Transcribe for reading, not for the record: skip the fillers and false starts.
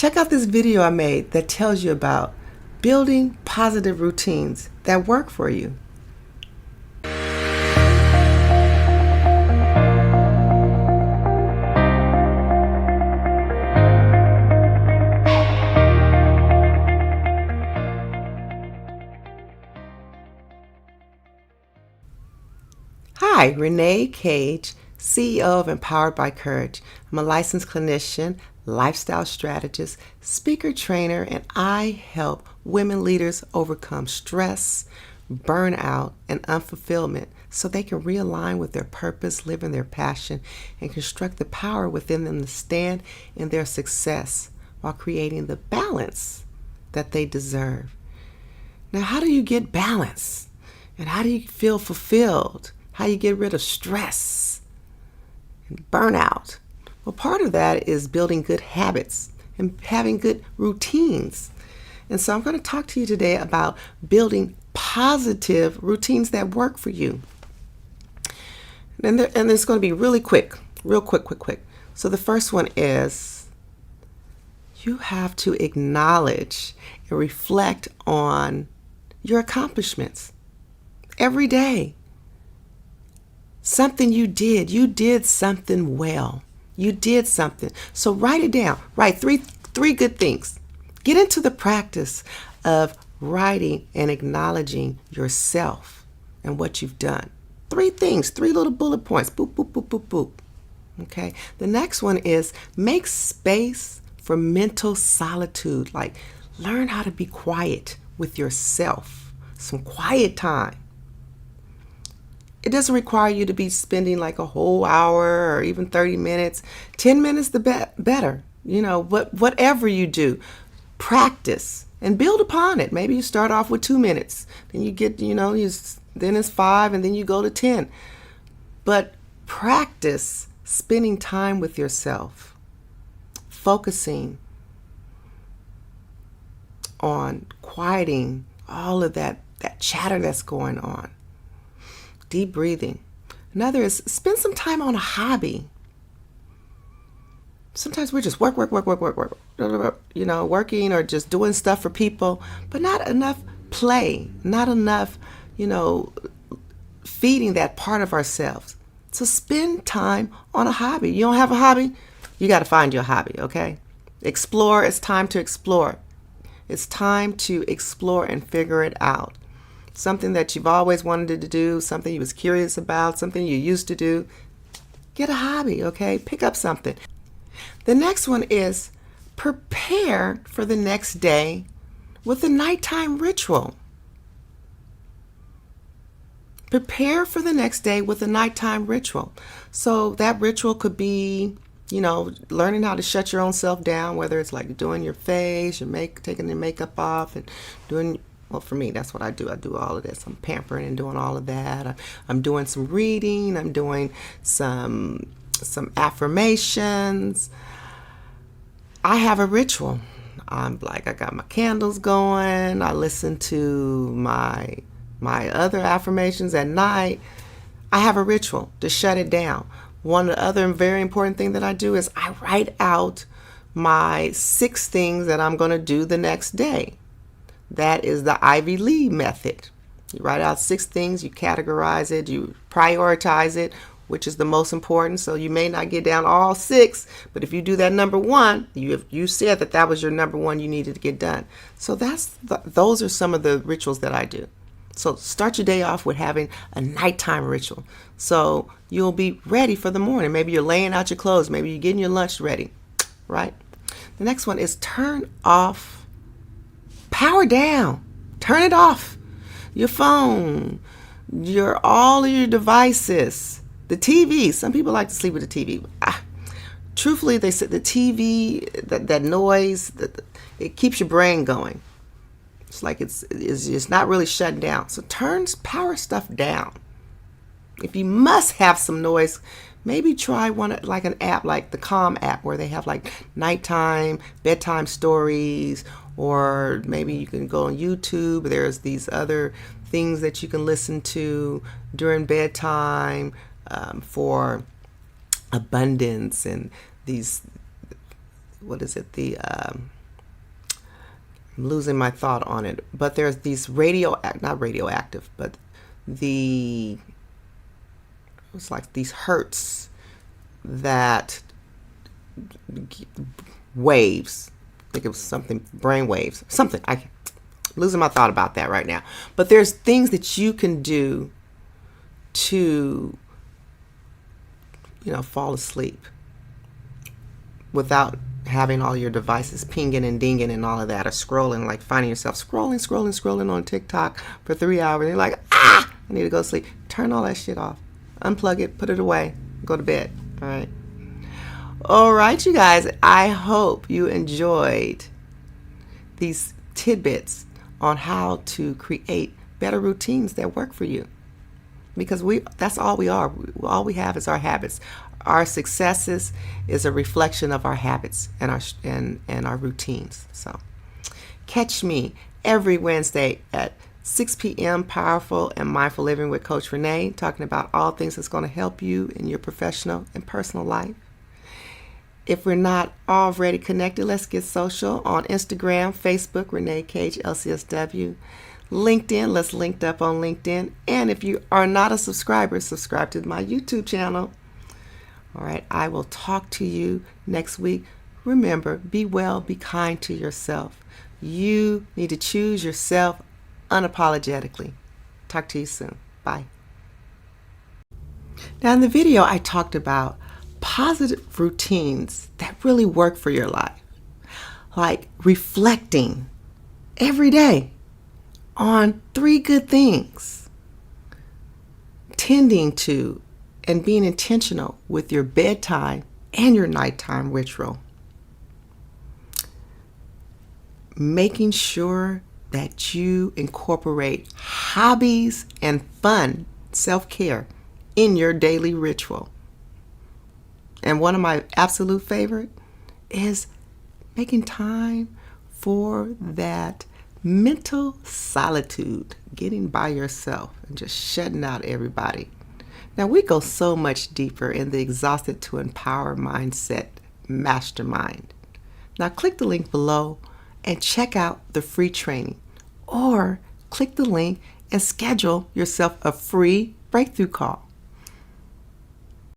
Check out this video I made that tells you about building positive routines that work for you. Hi, Renee Cage, CEO of Empowered by Courage. I'm a licensed clinician, lifestyle strategist, speaker trainer, and I help women leaders overcome stress, burnout, and unfulfillment so they can realign with their purpose, live in their passion, and construct the power within them to stand in their success while creating the balance that they deserve. Now, how do you get balance? And how do you feel fulfilled? How you get rid of stress and burnout? Well, part of that is building good habits and having good routines. And so I'm going to talk to you today about building positive routines that work for you. And it's going to be really quick, real quick. So the first one is you have to acknowledge and reflect on your accomplishments every day. Something you did something well. You did something. So write it down. Write three good things. Get into the practice of writing and acknowledging yourself and what you've done. 3 things, 3 little bullet points. Boop, boop, boop, boop, boop. Okay. The next one is make space for mental solitude. Like learn how to be quiet with yourself. Some quiet time. It doesn't require you to be spending like a whole hour or even 30 minutes. 10 minutes the better. Whatever you do, practice and build upon it. Maybe you start off with 2 minutes. Then you get, then it's 5 and then you go to 10. But practice spending time with yourself, focusing on quieting all of that chatter that's going on. Deep breathing. Another is spend some time on a hobby. Sometimes we're just work, working or just doing stuff for people, but not enough play, not enough, feeding that part of ourselves. So spend time on a hobby. You don't have a hobby? You got to find your hobby, okay? Explore. It's time to explore. It's time to explore and figure it out. Something that you've always wanted to do, something you was curious about, something you used to do. Get a hobby, okay? Pick up something. The next one is prepare for the next day with a nighttime ritual. Prepare for the next day with a nighttime ritual. So that ritual could be, learning how to shut your own self down, whether it's like doing your face, taking your makeup off and doing. Well, for me, that's what I do. I do all of this. I'm pampering and doing all of that. I'm doing some reading. I'm doing some affirmations. I have a ritual. I got my candles going. I listen to my other affirmations at night. I have a ritual to shut it down. One of the other very important thing that I do is I write out my 6 things that I'm going to do the next day. That is the Ivy Lee method. You write out 6 things, you categorize it, you prioritize it, which is the most important. So you may not get down all 6, but if you do that number 1, you said that was your number 1 you needed to get done. So those are some of the rituals that I do. So start your day off with having a nighttime ritual. So you'll be ready for the morning. Maybe you're laying out your clothes. Maybe you're getting your lunch ready, right? The next one is power down. Turn it off. Your phone, all of your devices, the TV. Some people like to sleep with the TV. Truthfully, they said the TV, that noise, it keeps your brain going. It's like it's not really shutting down. So power stuff down. If you must have some noise, maybe try one like an app like the Calm app where they have like nighttime, bedtime stories, or maybe you can go on YouTube. There's these other things that you can listen to during bedtime for abundance and these what is it? I'm losing my thought on it. But there's these not radioactive, but it's like these hertz that waves. I think it was something, brain waves, something. I'm losing my thought about that right now. But there's things that you can do to, fall asleep without having all your devices pinging and dinging and all of that, or scrolling, like finding yourself scrolling on TikTok for 3 hours. And you're like, I need to go to sleep. Turn all that shit off. Unplug it, put it away, go to bed. All right. All right, you guys, I hope you enjoyed these tidbits on how to create better routines that work for you. Because that's all we are. All we have is our habits. Our successes is a reflection of our habits and our routines. So catch me every Wednesday at 6 p.m. Powerful and Mindful Living with Coach Renee, talking about all things that's going to help you in your professional and personal life. If we're not already connected, let's get social on Instagram, Facebook, Renee Cage, LCSW, LinkedIn, let's link up on LinkedIn. And if you are not a subscriber, subscribe to my YouTube channel. All right, I will talk to you next week. Remember, be well, be kind to yourself. You need to choose yourself unapologetically. Talk to you soon. Bye. Now, in the video, I talked about positive routines that really work for your life, like reflecting every day on 3 good things, tending to and being intentional with your bedtime and your nighttime ritual, making sure that you incorporate hobbies and fun, self-care in your daily ritual. And one of my absolute favorite is making time for that mental solitude, getting by yourself and just shutting out everybody. Now, we go so much deeper in the Exhausted to Empower Mindset Mastermind. Now, click the link below and check out the free training, or click the link and schedule yourself a free breakthrough call.